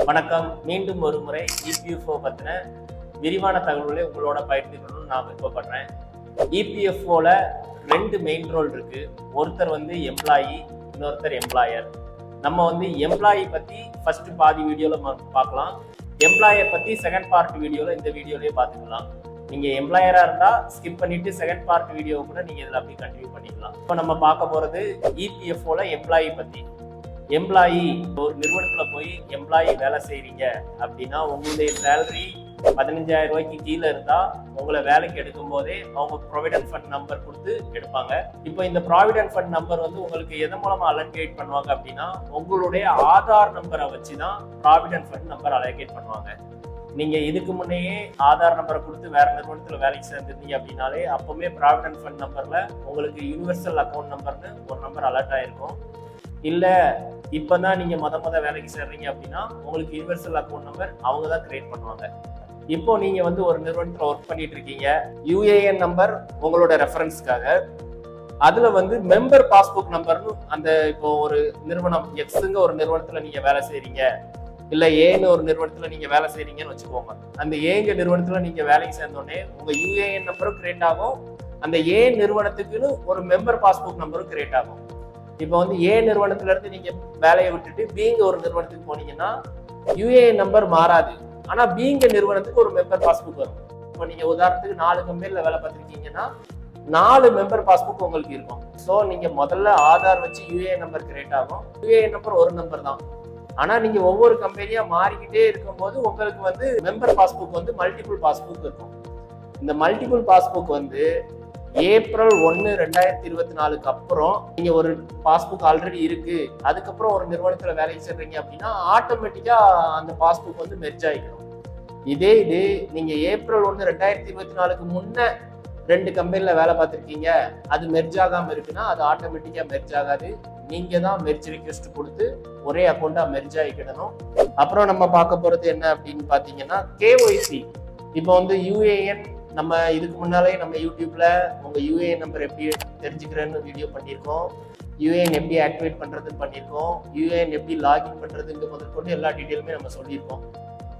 வணக்கம். மீண்டும் ஒரு முறை இபிஎஃப்ஓ பற்றின விரிவான தகவல்களை உங்களோட பகிர்ந்துக்கணும்னு நான் விருப்பப்படுறேன். இபிஎஃப்ஓல 2 மெயின் ரோல் இருக்கு. ஒருத்தர் வந்து எம்ப்ளாயி, இன்னொருத்தர் எம்ப்ளாயர். நம்ம வந்து எம்ப்ளாயி பற்றி ஃபர்ஸ்ட் பாதி வீடியோவில் பார்க்கலாம். எம்ப்ளாயர் பற்றி செகண்ட் பார்ட் வீடியோவில் இந்த வீடியோலேயே பார்த்துக்கலாம். நீங்கள் எம்ப்ளாயராக இருந்தால் ஸ்கிப் பண்ணிவிட்டு செகண்ட் பார்ட் வீடியோவை கூட நீங்கள் இதில் அப்படி கண்டினியூ பண்ணிக்கலாம். இப்போ நம்ம பார்க்க போகிறது இபிஎஃப்ஓல எம்ப்ளாயி பற்றி. எம்ப்ளாயி ஒரு நிறுவனத்தில் போய் எம்ப்ளாயி வேலை செய்கிறீங்க அப்படின்னா உங்களுடைய சேலரி 15,000 ரூபாய்க்கு கீழே இருந்தால் உங்களை வேலைக்கு எடுக்கும் போதே அவங்க ப்ராவிடென்ட் ஃபண்ட் நம்பர் கொடுத்து எடுப்பாங்க. இப்போ இந்த ப்ராவிடென்ட் ஃபண்ட் நம்பர் வந்து உங்களுக்கு எதன் மூலமாக அலோகேட் பண்ணுவாங்க அப்படின்னா உங்களுடைய ஆதார் நம்பரை வச்சு தான் ப்ராவிடென்ட் ஃபண்ட் நம்பர் அலோகேட் பண்ணுவாங்க. நீங்கள் இதுக்கு முன்னையே ஆதார் நம்பரை கொடுத்து வேற நிறுவனத்தில் வேலைக்கு சேர்ந்துருந்தீங்க அப்படின்னாலே அப்போவுமே ப்ராவிடென்ட் ஃபண்ட் நம்பரில் உங்களுக்கு யூனிவர்சல் அக்கௌண்ட் நம்பர்னு ஒரு நம்பர் அலர்ட் ஆகிருக்கும். இல்லை இப்போ தான் நீங்கள் மொத வேலைக்கு சேர்றீங்க அப்படின்னா உங்களுக்கு யூனிவர்சல் அக்கௌண்ட் நம்பர் அவங்க தான் கிரியேட் பண்ணுவாங்க. இப்போ நீங்கள் வந்து ஒரு நிறுவனத்தில் ஒர்க் பண்ணிட்டு இருக்கீங்க. யூஏஎன் நம்பர் உங்களோட ரெஃபரன்ஸ்க்காக, அதில் வந்து மெம்பர் பாஸ்புக் நம்பர்னு அந்த இப்போ ஒரு நிறுவனம் எக்ஸுங்க ஒரு நிறுவனத்தில் நீங்கள் வேலை செய்கிறீங்க, இல்லை ஏன்னு ஒரு நிறுவனத்தில் நீங்கள் வேலை செய்கிறீங்கன்னு வச்சுக்கோங்க. அந்த ஏங்க நிறுவனத்தில் நீங்கள் வேலைக்கு சேர்ந்தோடனே உங்கள் யூஏஎன் நம்பரும் கிரியேட் ஆகும், அந்த ஏ நிறுவனத்துக்குன்னு ஒரு மெம்பர் பாஸ்புக் நம்பரும் கிரியேட் ஆகும். இப்போ வந்து ஏ நிறுவனத்துல இருந்து நீங்க வேலையை விட்டுட்டு பீங்க ஒரு நிறுவனத்துக்கு போனீங்கன்னா யூஏஎன் நம்பர் மாறாது, ஆனா பீங்க நிறுவனத்துக்கு ஒரு மெம்பர் பாஸ்புக் வரும். இப்போ நீங்க உதாரணத்துக்கு 4 கம்பெனில வேலை பார்த்துருக்கீங்கன்னா 4 மெம்பர் பாஸ்புக் உங்களுக்கு இருக்கும். ஸோ நீங்க முதல்ல ஆதார் வச்சு யூஏஎன் நம்பர் கிரியேட் ஆகும். யூஏஎன் நம்பர் ஒரு நம்பர் தான், ஆனா நீங்க ஒவ்வொரு கம்பெனியா மாறிக்கிட்டே இருக்கும்போது உங்களுக்கு வந்து மெம்பர் பாஸ்புக் வந்து மல்டிபிள் பாஸ்புக் இருக்கும். இந்த மல்டிபிள் பாஸ்புக் வந்து ஏப்ரல் 1, 2024 அப்புறம் நீங்க ஒரு பாஸ்புக் ஆல்ரெடி இருக்கு, அதுக்கப்புறம் ஒரு நிறுவனத்துல வேலைக்கு சேர்றீங்க அப்படின்னா ஆட்டோமேட்டிக்கா அந்த பாஸ்புக் வந்து மெர்ஜ் ஆகிக்கணும். இது நீங்க ஏப்ரல் 1, 2024 முன்ன 2 கம்பெனில வேலை பார்த்துருக்கீங்க, அது மெர்ஜ் ஆகாம இருக்குன்னா அது ஆட்டோமேட்டிக்கா மெர்ஜ் ஆகாது. நீங்க தான் மெர்ஜ் ரிக்வெஸ்ட் கொடுத்து ஒரே அக்கௌண்டா மெர்ஜ் ஆகிக்கிடணும். அப்புறம் நம்ம பார்க்க போறது என்ன அப்படின்னு பாத்தீங்கன்னா கேஒய்சி. இப்போ வந்து யூஏஎன் நம்ம இதுக்கு முன்னாலே நம்ம யூடியூப்ல உங்க யூஏஎன் நம்பர் எப்படி தெரிஞ்சுக்கிறேன்னு வீடியோ பண்ணியிருக்கோம், யூஏஎன் எப்படி ஆக்டிவேட் பண்றதுன்னு பண்ணியிருக்கோம், யூஏஎன் எப்படி லாகின் பண்றதுங்க முதற்கொண்டு எல்லா டீட்டெயிலுமே நம்ம சொல்லியிருக்கோம்.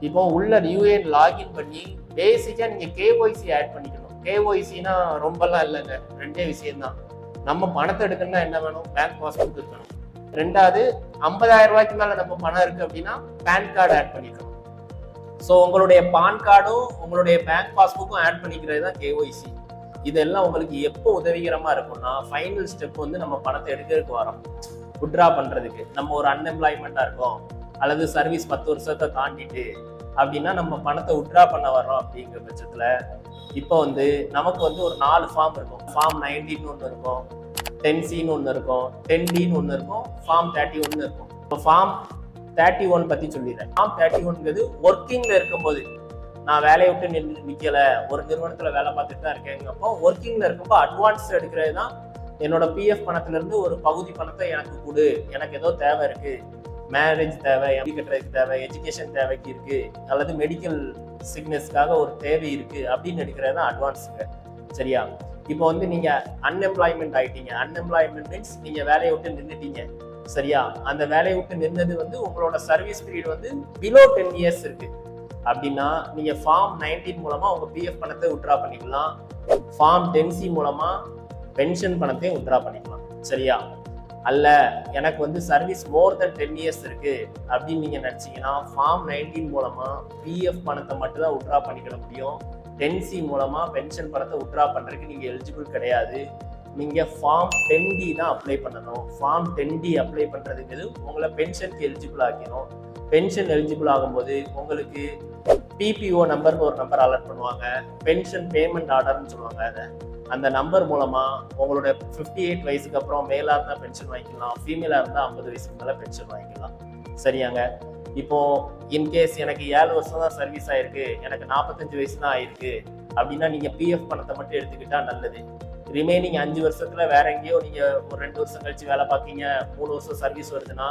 இப்போ உள்ள யூஏஎன் லாகின் பண்ணி பேசிக்கா நீங்க கேஒய்சி ஆட் பண்ணிக்கணும். கேஒய்சினா ரொம்பலாம் இல்லைங்க, 2 விஷயம்தான். நம்ம பணத்தை எடுக்கணும்னா என்ன வேணும்? பேங்க் பாஸ்புக் இருக்கணும். 2வது 50,000 ரூபாய்க்கு மேல நம்ம பணம் இருக்கு அப்படின்னா பேன் கார்டு ஆட் பண்ணிக்கணும். ஸோ உங்களுடைய பான் கார்டும் உங்களுடைய பேங்க் பாஸ்புக்கும் ஆட் பண்ணிக்கிறது தான் கேஒய்சி. இதெல்லாம் உங்களுக்கு எப்போ உதவிகரமா இருக்கும்னா ஃபைனல் ஸ்டெப் வந்து நம்ம பணத்தை எடுக்கிறதுக்கு வரோம், விட்ரா பண்றதுக்கு. நம்ம ஒரு அன்எம்ப்ளாய்மெண்டா இருக்கோம் அல்லது சர்வீஸ் 10 வருஷத்தை தாண்டிட்டு அப்படின்னா நம்ம பணத்தை விட்ரா பண்ண வர்றோம். அப்படிங்கிற பட்சத்துல இப்போ வந்து நமக்கு வந்து ஒரு 4 ஃபார்ம் இருக்கும். ஃபார்ம் 19 ஒன்று இருக்கும், 10C ஒன்று இருக்கும், 10D ஒன்று இருக்கும், ஃபார்ம் 31 இருக்கும். இப்போ ஃபார்ம் 31 பத்தி சொல்லிடுறேன். ஃபார்ம் 31ங்கிறது ஒர்க்கிங்ல இருக்கும்போது, நான் வேலையை விட்டு நிக்கல, ஒரு நிறுவனத்துல வேலை பார்த்துட்டு தான் இருக்கேங்கப்போ ஒர்க்கிங்ல இருக்கும்போது அட்வான்ஸ் எடுக்கிறது தான். என்னோட பிஎஃப் பணத்துல இருந்து ஒரு பகுதி பணத்தை எனக்கு கொடு, எனக்கு ஏதோ தேவை இருக்கு, மேரேஜ் தேவை, எம்பி கட்டுறதுக்கு தேவை, எஜுகேஷன் தேவைக்கு இருக்கு, அல்லது மெடிக்கல் சிக்னஸ்க்காக ஒரு தேவை இருக்கு அப்படின்னு எடுக்கிறது தான் அட்வான்ஸுங்க. சரியா? இப்போ வந்து நீங்க அன்எம்ப்ளாய்மெண்ட் ஆயிட்டீங்க. அன்எம்ப்ளாய்மெண்ட் மீன்ஸ் நீங்க வேலையை விட்டு நின்றுட்டீங்க. சரியா? அந்த வேலையை விட்டு நின்னது வந்து உங்களோட சர்வீஸ் பீரியட் வந்து பிலோ 10 இயர்ஸ் இருக்கு அப்படின்னா நீங்க ஃபார்ம் 19 மூலமா உங்க பிஎஃப் பணத்தை விட்ரா பண்ணிக்கலாம். ஃபார்ம் 10C மூலமா பென்ஷன் பணத்தையும் விட்ரா பண்ணிக்கலாம். சரியா? அல்ல எனக்கு வந்து சர்வீஸ் மோர் தென் 10 இயர்ஸ் இருக்கு அப்படின்னு நீங்க நினைச்சீங்கன்னா ஃபார்ம் 19 மூலமா பிஎஃப் பணத்தை மட்டும் தான் விட்ரா பண்ணிக்கிட முடியும். 10C மூலமா பென்ஷன் பணத்தை விட்ரா பண்றதுக்கு நீங்க எலிஜிபிள் கிடையாது. நீங்க ஃபார்ம் 10D தான் அப்ளை பண்ணணும். ஃபார்ம் 10D அப்ளை பண்றதுங்கிறது உங்களை பென்ஷனுக்கு எலிஜிபிள் ஆக்கணும். பென்ஷன் எலிஜிபிள் ஆகும்போது உங்களுக்கு பிபிஓ நம்பர்னு ஒரு நம்பர் அலர்ட் பண்ணுவாங்க, பென்ஷன் பேமெண்ட் ஆர்டர்னு சொல்லுவாங்க. அதை அந்த நம்பர் மூலமா உங்களோட 58 வயசுக்கு அப்புறம் மேலா இருந்தா பென்ஷன் வாங்கிக்கலாம், ஃபீமேலா இருந்தா 50 வயசுக்கு மேல பென்ஷன் வாங்கிக்கலாம். சரியாங்க? இப்போ இன்கேஸ் எனக்கு 7 வருஷம் தான் சர்வீஸ் ஆயிருக்கு, எனக்கு 45 வயசு தான் ஆயிருக்கு அப்படின்னா நீங்க பிஎஃப் பணத்தை மட்டும் எடுத்துக்கிட்டா நல்லது. ரிமைனிங் 5 வருஷத்துல வேற எங்கேயோ நீங்க ஒரு 2 வருஷம் கழிச்சு வேலை பார்க்கீங்க, 3 வருஷம் சர்வீஸ் வருதுன்னா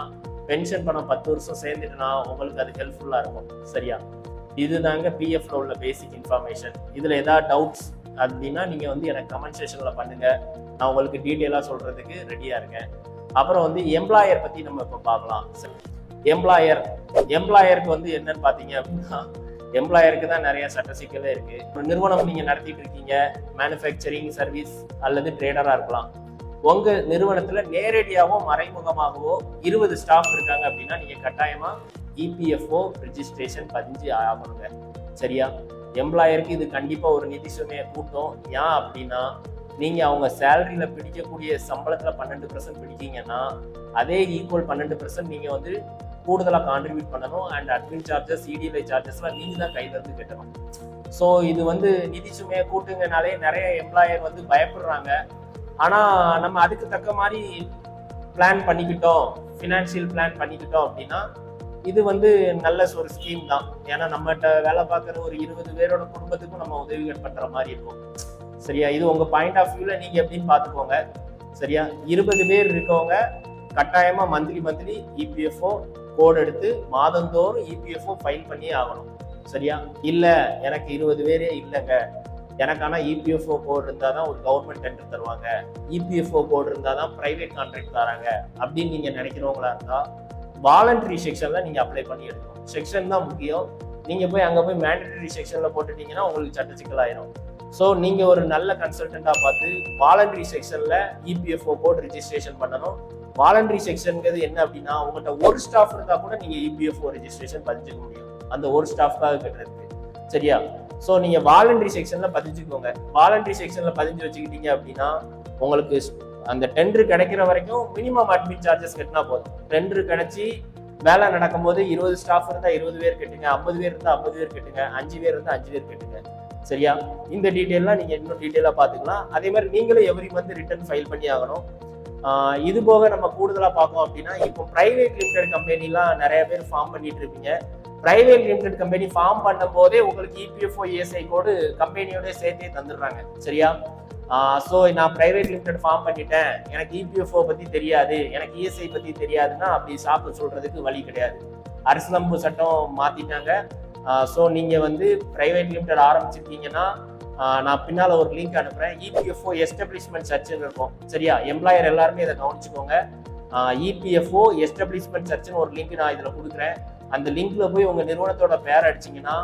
பென்ஷன் பணம் 10 வருஷம் சேர்ந்துட்டுனா உங்களுக்கு அது ஹெல்ப்ஃபுல்லா இருக்கும். சரியா? இதுதாங்க பிஎஃப்ல உள்ள பேசிக் இன்ஃபர்மேஷன். இதுல ஏதாவது டவுட்ஸ் அப்படின்னா நீங்க வந்து எனக்கு கமெண்ட் செக்ஷன்ல பண்ணுங்க, நான் உங்களுக்கு டீட்டெயிலா சொல்றதுக்கு ரெடியா இருக்கேன். அப்புறம் வந்து எம்ப்ளாயர் பத்தி நம்ம இப்போ பார்க்கலாம். எம்ப்ளாயருக்கு வந்து என்னன்னு பாத்தீங்க அப்படின்னா, எம்ப்ளாயருக்கு தான் நிறைய சட்ட சிக்கலே இருக்கு. ஒரு நிறுவனம் நீங்க நடத்திட்டு இருக்கீங்க, மேனுஃபேக்சரிங், சர்வீஸ் அல்லது ட்ரேடரா இருக்கலாம். உங்க நிறுவனத்துல நேரடியாவோ மறைமுகமாகவோ 20 ஸ்டாஃப் இருக்காங்க அப்படின்னா நீங்க கட்டாயமா இபிஎஃப்ஓ ரெஜிஸ்ட்ரேஷன் பதிஞ்சு ஆகணுங்க. சரியா? எம்ப்ளாயருக்கு இது கண்டிப்பா ஒரு நிதி சுமையை கூட்டும். ஏன் அப்படின்னா, நீங்க அவங்க சேலரியில பிடிக்கக்கூடிய சம்பளத்துல 12% பிடிக்கீங்கன்னா அதே ஈக்குவல் 12% நீங்க வந்து கூடுதலா கான்ட்ரிபியூட் பண்ணணும். அண்ட் அட்மின் சார்ஜஸ், இடிஎல்ஐ சார்ஜஸ்லாம் நீங்க தான் கையில இருந்து கட்டணும். ஸோ இது வந்து நிதி சுமையை கூட்டுங்கனாலே நிறைய எம்ப்ளாயர் வந்து பயப்படுறாங்க. ஆனா நம்ம அதுக்கு தக்க மாதிரி பிளான் பண்ணிக்கிட்டோம், ஃபினான்ஷியல் பிளான் பண்ணிக்கிட்டோம் அப்படின்னா இது வந்து நல்ல ஒரு ஸ்கீம் தான். ஏன்னா நம்மகிட்ட வேலை பார்க்குற ஒரு 20 பேரோட குடும்பத்துக்கும் நம்ம உதவிகள் பண்ற மாதிரி இருக்கும். சரியா? இது உங்க பாயிண்ட் ஆஃப் வியூல நீங்க எப்படின்னு பாத்துக்கோங்க. சரியா? 20 பேர் இருக்கவங்க கட்டாயமா மந்த்லி இபிஎஃப்ஓ கோட் எடுத்து மாதந்தோறும் இபிஎஃப்ஓ ஃபைல் பண்ணியே ஆகணும். சரியா? இல்ல எனக்கு 20 பேரே இல்லைங்க, எனக்கான இபிஎஃப்ஓ கோட் இருந்தால் தான் ஒரு கவர்மெண்ட் டெண்டர் தருவாங்க, இபிஎஃப்ஓ கோட் இருந்தால் தான் பிரைவேட் கான்ட்ராக்ட் தராங்க அப்படின்னு நீங்க நினைக்கிறவங்களா இருந்தா வாலண்டரி செக்ஷன்ல நீங்க அப்ளை பண்ணி எடுக்கணும். செக்ஷன் தான் முக்கியம். நீங்க போய் அங்க போய் மேண்டட்டரி செக்ஷன்ல போட்டுட்டீங்கன்னா உங்களுக்கு சட்ட சிக்கலாயிரும். ஸோ நீங்க ஒரு நல்ல கன்சல்டண்டா பார்த்து வாலண்டரி செக்ஷன்ல இபிஎஃப்ஓ கோட் ரெஜிஸ்ட்ரேஷன் பண்ணணும். வாலண்டரி செக்ஷன்ங்கிறது என்ன அப்படின்னா, உங்கள்கிட்ட ஒரு ஸ்டாஃப் இருந்தா கூட நீங்க இபிஎஃப்ஓ ரெஜிஸ்ட்ரேஷன் பதிஞ்சுக்க முடியும், அந்த ஒரு ஸ்டாஃப்காக கட்டுறதுக்கு. சரியா? ஸோ நீங்க வாலண்டரி செக்ஷன்ல பதிஞ்சுக்கோங்க. வாலண்டரி செக்ஷன்ல பதிஞ்சு வச்சுக்கிட்டீங்க அப்படின்னா உங்களுக்கு அந்த டெண்டர் கிடைக்கிற வரைக்கும் மினிமம் அட்மின் சார்ஜஸ் கட்டினா போதும். டெண்டர் கிடைச்சி வேலை நடக்கும்போது 20 ஸ்டாஃப் இருந்தா 20 பேர் கட்டுங்க, 50 பேர் இருந்தா 50 பேர் கட்டுங்க, 5 பேர் இருந்தா 5 பேர் கட்டுங்க. சரியா? இந்த டீட்டெயிலாம் நீங்க இன்னும் டீட்டெயிலா பாத்துக்கலாம். அதே மாதிரி நீங்களும் எவ்ரி மந்த் ரிட்டர்ன் ஃபைல் பண்ணி ஆகணும். இது போக நம்ம கூடுதலா பார்க்கணும் அப்படின்னா, இப்போ பிரைவேட் லிமிடெட் கம்பெனிலாம் நிறைய பேர் ஃபார்ம் பண்ணிட்டு இருப்பீங்க. பிரைவேட் லிமிடெட் கம்பெனி ஃபார்ம் பண்ணும் போதே உங்களுக்கு இபிஎஃப்ஓ இஎஸ்ஐ கோடு கம்பெனியோட சேர்த்தே தந்துடுறாங்க. சரியா? ஸோ நான் பிரைவேட் லிமிடெட் ஃபார்ம் பண்ணிட்டேன், எனக்கு இபிஎஃப்ஓ பத்தி தெரியாது, எனக்கு இஎஸ்ஐ பத்தி தெரியாதுன்னா அப்படி சாப்பிட சொல்றதுக்கு வழி கிடையாது. அரசியலமைப்பு சட்டம் மாத்திட்டாங்க. ஸோ நீங்க வந்து பிரைவேட் லிமிடெட் ஆரம்பிச்சிருக்கீங்கன்னா நான் பின்னால ஒரு லிங்க் அனுப்புறேன். இபிஎஃப்ஓ எஸ்டாப்ளிஷ்மெண்ட் சர்ச்னு இருக்கும். சரியா? எம்ப்ளாயர் எல்லாருமே இதை கவனிச்சுக்கோங்க. இபிஎஃப்ஓ எஸ்டாப்ளிஷ்மெண்ட் சர்ச்னு ஒரு லிங்க் நான் இதுல கொடுக்குறேன். அந்த லிங்க்ல போய் உங்க நிறுவனத்தோட பேர் அடிச்சிங்கன்னா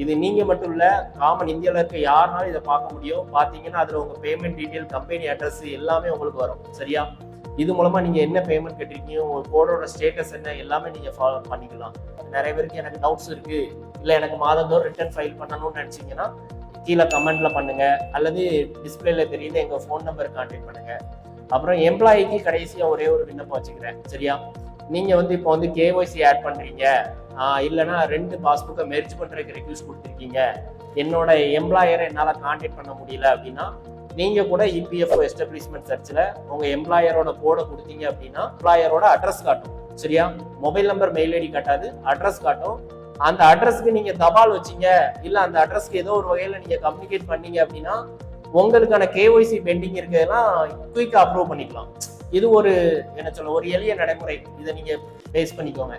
இது நீங்க மட்டும் இல்ல, காமன் இந்தியாவில் இருக்க யாருனாலும் இதை பார்க்க முடியும். பார்த்தீங்கன்னா அதுல உங்க பேமெண்ட் டீட்டெயில், கம்பெனி அட்ரஸ் எல்லாமே உங்களுக்கு வரும். சரியா? இது மூலமா நீங்க என்ன பேமெண்ட் கட்டிருக்கீங்க, உங்க கோடோட ஸ்டேட்டஸ் என்ன, எல்லாமே நீங்க ஃபாலோ பண்ணிக்கலாம். நிறைய பேருக்கு எனக்கு டவுட்ஸ் இருக்கு, இல்ல எனக்கு மாதந்தோறும் ரிட்டர்ன் ஃபைல் பண்ணணும்னு நினைச்சீங்கன்னா கீழே கமெண்ட்ல பண்ணுங்க, அல்லது டிஸ்பிளேல தெரியுது எங்க ஃபோன் நம்பர் கான்டாக்ட் பண்ணுங்க. அப்புறம் எம்ப்ளாயிக்கு கடைசியா ஒரே ஒரு விண்ணப்பம் வச்சுக்கிறேன். சரியா? நீங்க வந்து இப்போ வந்து கேஒய்சி ஆட் பண்றீங்க, இல்லைன்னா 2 பாஸ்புக்கை மெர்ஜ் பண்றதுக்கு ரெக்யூஸ் கொடுத்துருக்கீங்க, என்னோட எம்ப்ளாயரை என்னால் கான்டாக்ட் பண்ண முடியல அப்படின்னா நீங்க கூட இபிஎஃப்ஓ எஸ்டாப்ளிஷ்மெண்ட் சர்ச்ல உங்க எம்ப்ளாயரோட கோடை கொடுத்தீங்க அப்படின்னா எம்ப்ளாயரோட அட்ரஸ் காட்டும். சரியா? மொபைல் நம்பர், மெயில் ஐடி காட்டாது, அட்ரஸ் காட்டும். அந்த அட்ரஸ்க்கு நீங்க தபால் வச்சீங்க, இல்ல அந்த அட்ரஸ்க்கு ஏதோ ஒரு வகையில நீங்க கம்யூனிகேட் பண்ணீங்க அப்படின்னா உங்களுக்கான கேஒய்சி பெண்டிங் இருக்கிறதெல்லாம் குயிக்கா அப்ரூவ் பண்ணிக்கலாம். இது ஒரு என்ன சொல்ல, ஒரு எளிய நடைமுறை. இதை நீங்க பேஸ் பண்ணிக்கோங்க.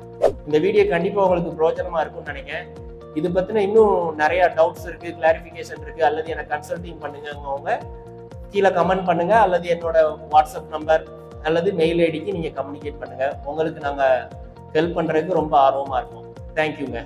இந்த வீடியோ கண்டிப்பா உங்களுக்கு பிரோஜனமா இருக்கும்னு நினைக்கிறேன். இது பத்தின இன்னும் நிறைய டவுட்ஸ் இருக்கு, கிளாரிபிகேஷன் இருக்கு, அல்லது எனக்கு கன்சல்டிங் பண்ணுங்க, கீழே கமெண்ட் பண்ணுங்க, அல்லது என்னோட வாட்ஸ்அப் நம்பர் அல்லது மெயில் ஐடிக்கு நீங்க கம்யூனிகேட் பண்ணுங்க. உங்களுக்கு நாங்க ஹெல்ப் பண்றதுக்கு ரொம்ப ஆர்வமா இருக்கோம். தேங்க்யூங்க.